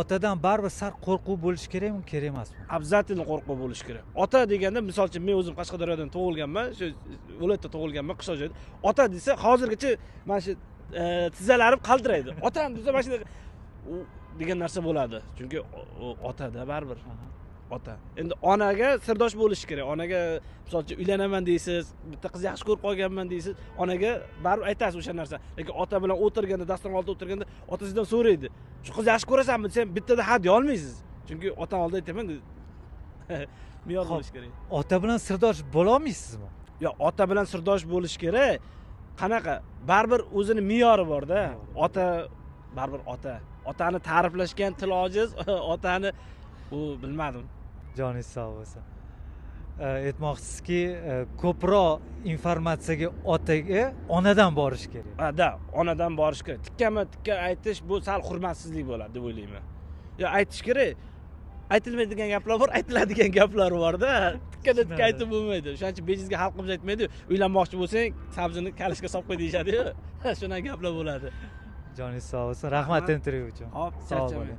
otadan baribir sal qo'rquv bo'lishi kerakmi, kerak emasmi? Обязательно qo'rquv bo'lishi kerak. Ota deganda, misol uchun men o'zim Qashqadaryodan tug'ilganman, shu viloyatda tug'ilganman, qishloq joyda. Ota desa, hozirgacha mana shu tizzalarim qaltiraydi. Otam desa mana shu degan narsa bo'ladi. Chunki otada baribir. Ota. Endi onaga sirdosh bo'lish kerak. Onaga misol uchun uylanaman deysiz, bitta qiz yaxshi ko'rib qolganman deysiz, onaga baribir aytasiz o'sha narsa. Lekin ota bilan o'tirganda, dasturxon oldida o'tirganda otasidan so'raydi. Shu qiz yaxshi ko'rasanmi desam, bittada ha deya olmaysiz. Chunki otam oldida aytaman, me'yor bo'lish kerak. Ota bilan sirdosh bo'la olmaysizmi? Yo'q, ota bilan sirdosh bo'lish kerak. Qanaqa? Baribir o'zini me'yori bor-da. Ota baribir ota. Otani ta'riflashgan til ojiz, otani bilmadim. Joningiz sog' bo'lsin. Aytmoqchisizki, ko'proq informatsiyaga otaga onadan borish kerak. Da, onadan borish kerak. Tikkama-tikka aytish bu sal hurmatsizlik bo'ladi deb o'ylayman. Yo, aytish kerak. Aytilmaydigan gaplar bor, aytiladigan gaplar bor-da. Tikkada-tikka aytib bo'lmaydi. O'shaning uchun bejizga xalqimiz aytmaydi. Uylanmoqchi bo'lsang, sabzini kalishga solib qo'y deyishadi-yu. Shunaqa gaplar bo'ladi. Joningiz sog' bo'lsin. Rahmat intervyu uchun. Hop, charchamang.